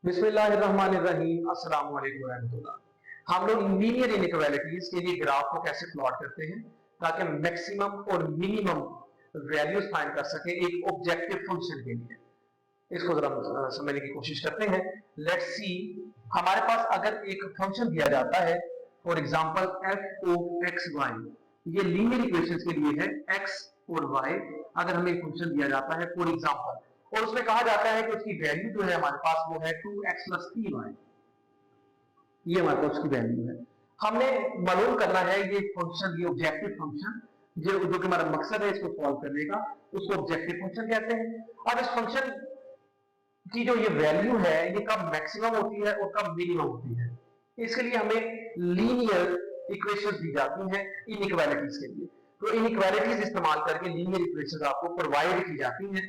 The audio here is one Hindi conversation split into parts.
बिस्मिल्लाहिर्रहमानिर्रहीम, अस्सलाम वालेकुम रहमतुल्लाह। हम लोग लीनियर इनइक्वालिटीज के लिए ग्राफ को कैसे प्लॉट करते हैं ताकि मैक्सिमम और मिनिमम वैल्यूज फाइंड कर सके एक ऑब्जेक्टिव फंक्शन के लिए। इसको जरा समझने की कोशिश करते हैं। लेट्स सी, हमारे पास अगर एक फंक्शन दिया जाता है, for example f of X Y, ये लीनियर इक्वेशंस के लिए है। x और y अगर हमें एक फंक्शन दिया जाता है फॉर एग्जांपल, और उसमें कहा जाता है कि उसकी वैल्यू जो है हमारे पास वो है 2x + 3y, ये हमारे पास उसकी वैल्यू है। हमने मालूम करना है ये फंक्शन, ये ऑब्जेक्टिव फंक्शन जो कि हमारा मकसद है इसको सॉल्व करने का, उसको ऑब्जेक्टिव फंक्शन कहते हैं। अब इस फंक्शन की जो ये वैल्यू है ये कब मैक्सिमम होती है और कब मिनिमम होती है, इसके लिए हमें लीनियर इक्वेशंस दी जाती हैं इनइक्वालिटीज के लिए। तो इनइक्वालिटीज इस्तेमाल करके लीनियर इक्वेशंस आपको प्रोवाइड की जाती हैं।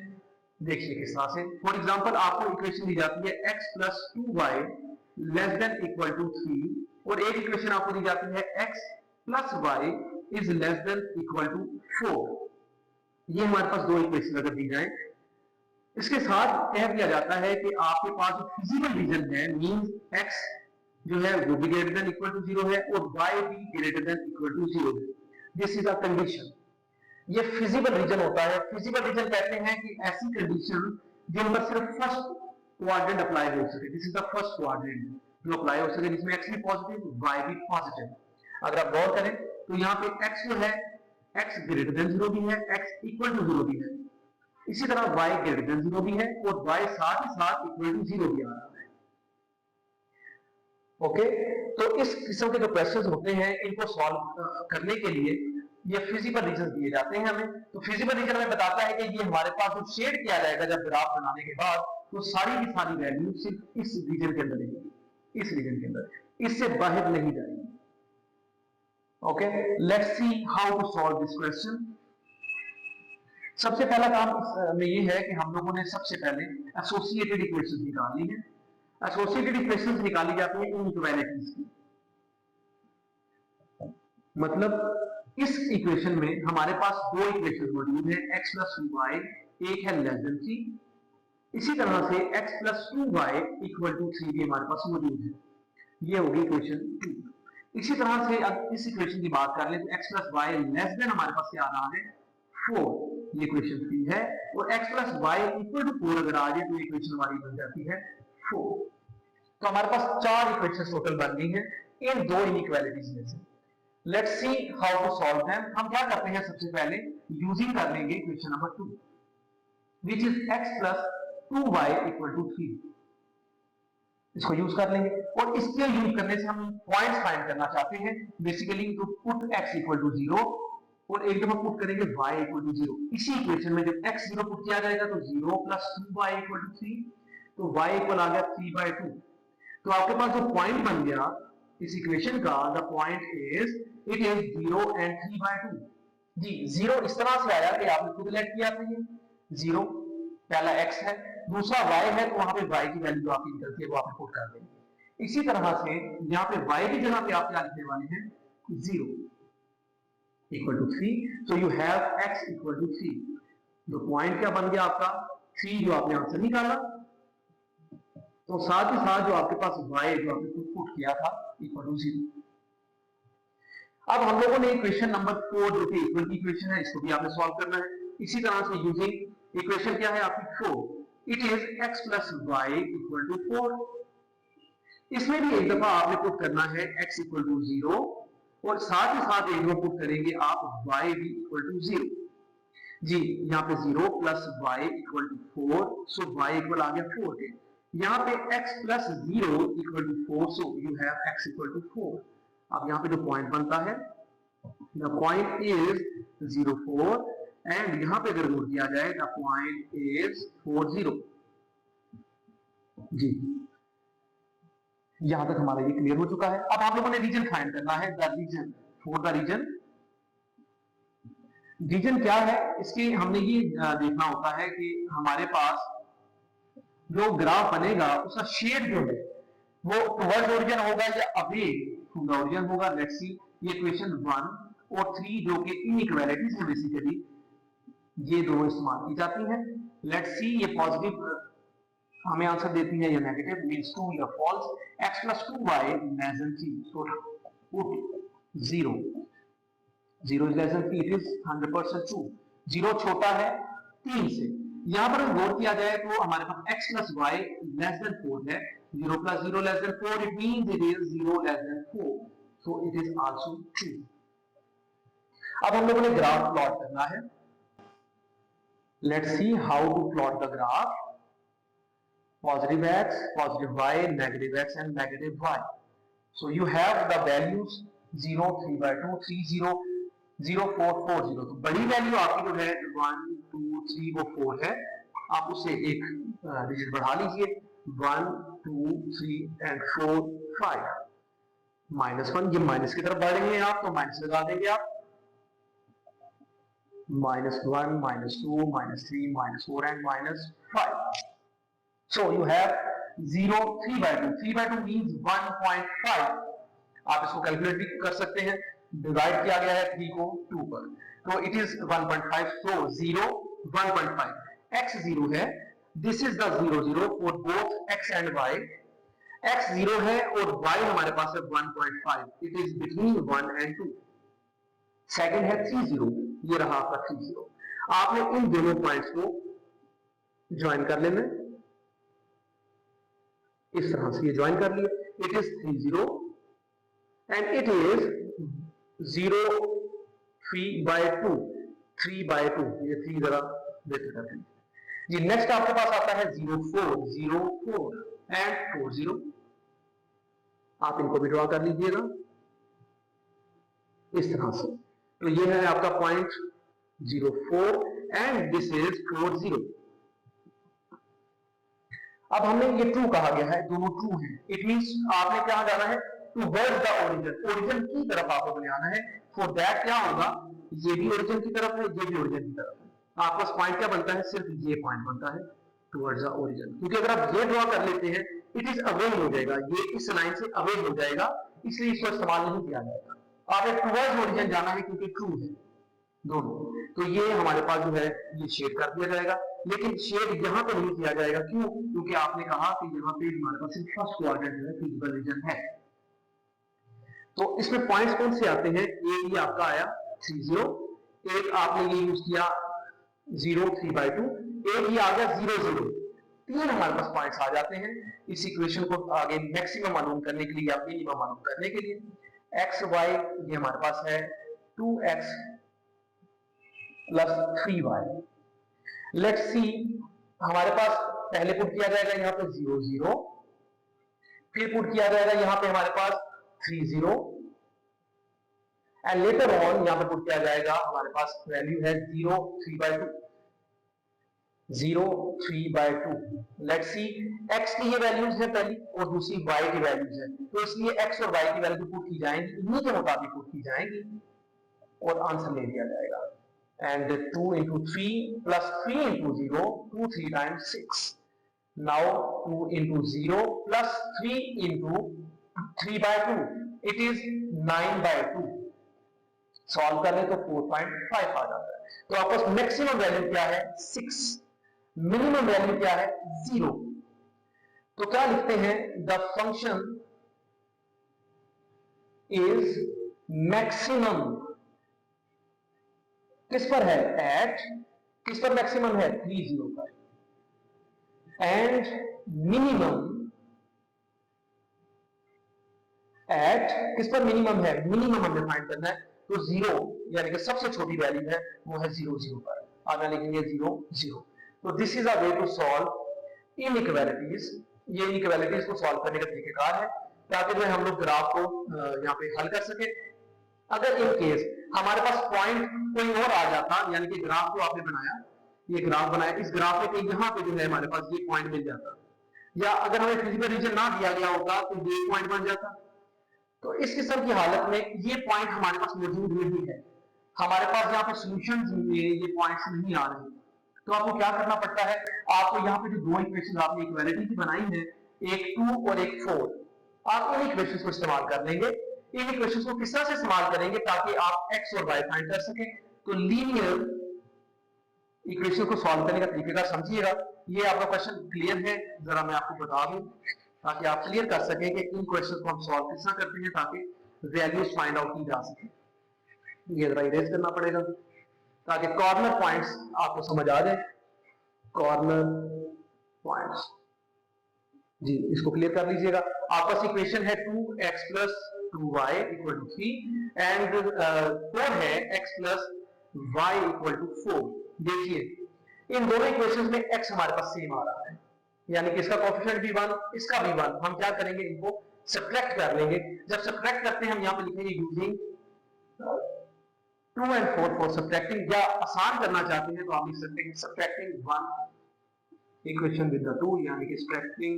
देखिए किस तरह से, फॉर एग्जांपल आपको इक्वेशन दी जाती है x + 2y <= 3, और एक इक्वेशन आपको दी जाती है x + y <= 4। ये हमारे पास दो इक्वेशन अगर दी जाए, इसके साथ कह दिया जाता है कि आपके पास जो फिजिकल रीजन है, मींस x जो है वो भी ग्रेटर देन इक्वल टू 0 है और y भी ग्रेटर देन इक्वल टू 0 है। This is a condition. ये फिजिबल रीजन होता है। फिजिबल रीजन कहते हैं कि ऐसी कंडीशन जिन पर सिर्फ फर्स्ट क्वाड्रेंट अप्लाई हो सके। This is the first quadrant जो अप्लाई हो सके, जिसमें x भी पॉजिटिव y भी पॉजिटिव। अगर आप गौर करें तो यहाँ पे x जो है, x ग्रेटर देन 0 भी है, x इक्वल टू 0 भी है, इसी तरह y ग्रेटर देन 0 भी है और y साथ ही साथ इक्वल टू 0 भी आ रहा है। ओके, तो इस किस्म के जो क्वेश्चंस होते हैं इनको सॉल्व करने के लिए ये फिजिकल रीजन दिए जाते हैं हमें। तो फिजिकल रीजन हमें बताता है कि ये हमारे पास जो शेड किया जाएगा जब ग्राफ बनाने के बाद, तो सारी की सारी वैल्यू सिर्फ इस रीजन के अंदर रहेगी, इस रीजन के अंदर, इससे बाहर नहीं जाएगी। Okay, let's see how to solve this question. सबसे पहला काम इसमें ये है कि हम लोगों ने सबसे पहले एसोसिएटेड इक्वेशंस निकालनी है। एसोसिएटेड इक्वेशंस निकाली जाती है इनइक्वालिटीज की। मतलब इस इक्वेशन में हमारे पास दो इक्वेशन मौजूद है, x + 2y, एक है लेस देन 3, इसी तरह से x + 2y = 3 भी हमारे पास मौजूद है। ये होगी इक्वेशन 2। इसी तरह से अब इस इक्वेशन की बात कर लें तो x + y लेस देन हमारे पास क्या आ रहा है 4, ये इक्वेशन 3 है, और x + y = 4 अगर आ जाए तो इक्वेशन हमारी बन जाती है 4। तो हमारे पास 4 इक्वेशन टोटल बन गई है इन दो इनइक्वालिटीज में से। Let's see how to solve them. हम क्या करते हैं, सबसे पहले यूजिंग कर लेंगे equation number 2 which is x + 2y = 3। इसको यूज कर लेंगे और इसके यूज करने से हम पॉइंट्स फाइंड करना चाहते हैं। बेसिकली टू पुट x = 0 और एक दफा पुट करेंगे y = 0। इसी इक्वेशन में जब x 0 पुट किया जाएगा तो 0 + 2y = 3, तो y इक्वल आ गया 3/2। तो आपके पास जो पॉइंट बन गया इस इक्वेशन का, the point is it is 0 and 3/2। जी, 0 इस तरह से आया कि आपने खुद लेट किया था, ये 0 पहला x है, दूसरा y है, तो वहां पे y की वैल्यू जो आपकी निकलती है वो आप पुट कर देंगे। इसी तरह से यहाँ पे y की जगह पे आप क्या लिखने वाले हैं, 0 = 3, सो यू हैव x = 3। तो पॉइंट क्या बन गया आपका 3, जो आपने आंसर निकाला, तो साथ ही साथ जो आपके पास y जो आपने पुट किया था = 0। अब हम लोगों ने इक्वेशन नंबर 4 जो कि इक्वल की इक्वेशन है, इसको भी आपने सॉल्व करना है। इसी तरह से यूजिंग इक्वेशन क्या है आपकी 4, इट इज x + y = 4। इसमें भी एक दफा आपने पुट करना है x = 0 और साथ ही साथ एक दफा पुट करेंगे आप y भी = 0। जी, यहाँ पे 0 + y = 4, सो y इक्वल आ गया 4 के। यहाँ पे x + 0 = 4, so you have x = 4। अब यहाँ पे जो पॉइंट बनता है, द पॉइंट इज 0 4, एंड यहाँ पे अगर नोट किया जाए द पॉइंट इज 4 0। जी, यहां तक हमारा ये क्लियर हो चुका है। अब आप लोगों ने रीजन फाइंड करना है, the region for the region. Region क्या है, इसके हमने ये देखना होता है कि हमारे पास जो ग्राफ बनेगा उसका शेड जो है वो टुवर्ड्स ओरिजिन होगा या अवे फ्रॉम द ओरिजिन होगा। लेट्स सी, ये इक्वेशन 1 और 3 जो कि इनइक्वालिटीज है, बेसिकली ये दोनों इस्तेमाल की जाती हैं। लेट्स सी, ये पॉजिटिव हमें आंसर देती है ये नेगेटिव मींस ट्रू या false. x plus 2y less than 3, so put 0, 0 is less than 3, it is 100% true। 0 छोटा है 3 से। यहाँ पर गौर किया जाए तो हमारे पास x plus y less than 4 है, 0 plus 0 less than 4, it means it is 0 less than 4, so it is also true। अब हम लोगों ने ग्राफ प्लॉट करना है। Let's see how to plot the graph। Positive x, positive y, negative x and negative y। So you have the values 0, 3 by 2, 3, 0, 0, 4, 4, 0। तो बड़ी वैल्यू आपकी जो है 1, 2, 3 वो 4 है, आप उसे एक डिजिट बढ़ा लीजिए, 1, 2, 3 एंड 4, 5। -1, ये माइनस की तरफ बढ़ेंगे आप तो माइनस लगा देंगे आप, -1, -2, -3, -4 and -5। So you have 0, 3 by 2, 3 by 2 means 1.5। आप इसको कैलकुलेट भी कर सकते हैं, डिवाइड किया गया है 3 को 2 पर, तो इट इज 1.5, so 0, 1.5। x 0 है, this is the 0, 0 for both x and y। x 0 है और y हमारे पास है 1.5, it is between 1 and 2। Second है 3, 0, ये रहा आपका 3, 0। आपने इन दोनों पॉइंट्स को ज्वाइन कर लेना है, इस तरह से ये ज्वाइन कर लिया, it is 3, 0 and it is 0, 3 by 2, 3 by 2, ये 3 जरा बेहतर कर देंगे जी। नेक्स्ट आपके पास आता है 0, 4, 0, 4 एंड 4, 0। आप इनको भी ड्रॉ कर लीजिएगा इस तरह से। तो ये है आपका पॉइंट 0, 4 एंड दिस इज 4, 0। अब हमने ये ट्रू कहा गया है, दोनों ट्रू हैं, इट मींस आपने क्या जाना है टुवर्ड्स द ओरिजिन, ओरिजिन की तरफ आपको जाना है। फॉर दैट क्या होगा, ये भी ओरिजिन की तरफ है, ये भी ओरिजिन की तरफ है। आपका पॉइंट क्या बनता है, सिर्फ ये पॉइंट बनता है टुवर्ड्स द ओरिजिन, क्योंकि अगर आप ये ड्रॉ कर लेते हैं इट इज अवे हो जाएगा, ये इस लाइन से अवे हो जाएगा, इसलिए इसको इस्तेमाल नहीं किया जाएगा। आपने टुवर्ड्स ओरिजिन जाना है क्योंकि ट्रू है दोनों, तो ये हमारे पास जो है ये शेड कर दिया जाएगा, लेकिन शेड यहां पर नहीं किया जाएगा, क्यों, क्योंकि आपने कहा कि यहाँ पे हमारे पास सिर्फ फर्स्ट क्वाड्रेंट है, फिजिकल रीजन है। तो इसमें पॉइंट्स कौन से आते हैं, एक ये आपका आया 3, 0, एक आपने ये यूज किया 0, 3 by 2, एक ये आ गया 0, 0। तीन हमारे पास पॉइंट्स आ जाते हैं इस इक्वेशन को आगे मैक्सिमम मालूम करने के लिए या मिनिमम मालूम करने के लिए। एक्स वाई ये हमारे पास है 2x plus 3y। Let's see, हमारे पास पहले पुट किया जाएगा यहाँ पे 0, 0, फिर पुट किया जाएगा यहाँ पे हमारे पास 3, 0 एंड लेटर ऑन यहाँ पे पुट किया जाएगा हमारे पास वैल्यू है 0, 3 by 2, 0, 3 by 2। Let's see, x की ये वैल्यूज है पहली और दूसरी y की वैल्यूज है, तो इसलिए x और y की वैल्यू पुट की जाएंगी, इन्हीं के मुताबिक पुट की जाएंगी और आंसर ले लिया जाएगा। And 2 into 3 plus 3 into 0, 2, 3 times 6। Now 2 into 0 plus 3 into 3 by 2, it is 9 by 2। Solve करें तो 4.5 आ जाता है। तो आपके पास मैक्सिमम वैल्यू क्या है 6, मिनिमम वैल्यू क्या है 0। तो क्या लिखते हैं, द फंक्शन इज मैक्सिमम किस पर है, एट किस पर मैक्सिमम है 3, 0 पर, एंड मिनिमम एट किस पर मिनिमम है, मिनिमम हमें फाइंड करना है, तो 0 यानी कि सबसे छोटी वैल्यू है वो है 0, 0 पर, आगे लिखेंगे 0, 0। तो this is a way to solve inequalities. ये इनइक्वालिटीज को सॉल्व करने का तरीकेकार है ताकि जो है हम लोग ग्राफ को यहाँ पे हल कर सके। अगर इन केस हमारे पास पॉइंट कोई और आ जाता, यानी कि ग्राफ को आपने बनाया, ये ग्राफ बनाया, इस ग्राफ में कहीं यहाँ पे जो है हमारे पास ये पॉइंट मिल जाता, या अगर हमें फिजिकल रीजन ना दिया गया होता तो ये पॉइंट बन जाता। तो इस किस्म की हालत में ये पॉइंट हमारे पास मौजूद नहीं है, हमारे पास यहाँ पे सॉल्यूशन में ये पॉइंट्स नहीं आ रहे, तो आपको क्या करना पड़ता है, आपको यहाँ पे जो दो इक्वेशन आपने इक्वालिटी की बनाई है, एक 2 और एक 4, आप इन इक्वेशंस को इस्तेमाल कर लेंगे। इन इक्वेशंस को किस तरह से इस्तेमाल करेंगे ताकि आप x और y फाइंड कर सकें, तो लीनियर इक्वेशन को सॉल्व करने का तरीकेकार समझिएगा। ये आपका क्वेश्चन क्लियर है, जरा मैं आपको बता दूं ताकि आप क्लियर कर सकें कि इन क्वेश्चन को हम सॉल्व किस तरह करते हैं ताकि वैल्यूज फाइंड आउट की जा सके। ये जरा इरेज करना पड़ेगा ताकि कॉर्नर पॉइंट्स आपको समझ आ जाए। कॉर्नर पॉइंट्स जी, इसको क्लियर कर लीजिएगा। आपका इक्वेशन है 2x + 2y = 3 एंड 4 है x + y = 4। देखिए इन दोनों इक्वेशंस में x हमारे पास सेम आ रहा है, यानी कि इसका कोएफिशिएंट भी 1, इसका भी 1। हम क्या करेंगे, इनको सब्ट्रैक्ट कर लेंगे। जब सब्ट्रैक्ट करते हैं हम यहां पे लिखेंगे यूजिंग 2 and 4 फॉर सब्ट्रैक्टिंग, या आसान करना चाहते हैं तो आप लिख सकते हैं सब्ट्रैक्टिंग 1 इक्वेशन विद द 2, यानी कि सब्ट्रैक्टिंग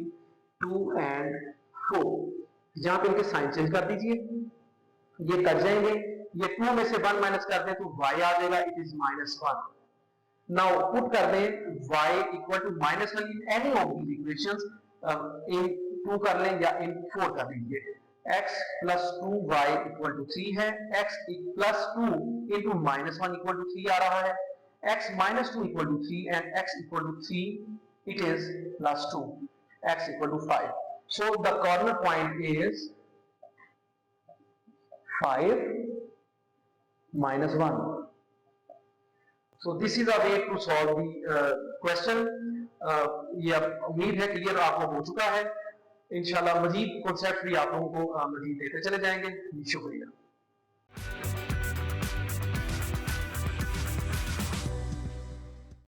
2 and 4। जहां पे इनके साइन चेंज कर दीजिए, ये कर जाएंगे। ये 2 में से 1 माइनस कर दें तो y आ जाएगा, इट इज -1। नाउ पुट कर दें y = -1 in any of these equations, in 2 कर लें या इन 4 कर लीजिए। x + 2y = 3 है, x + 2 * -1 = 3 आ रहा है, x - 2 = 3 and x = 3, it is +2, x = 5. So the corner point is 5 - 1. So this is a way to solve the question. ये उम्मीद है क्लियर आपको हो चुका है। इंशाल्लाह मजीद कॉन्सेप्ट भी आप लोगों को मजीद देते चले जाएंगे। शुक्रिया।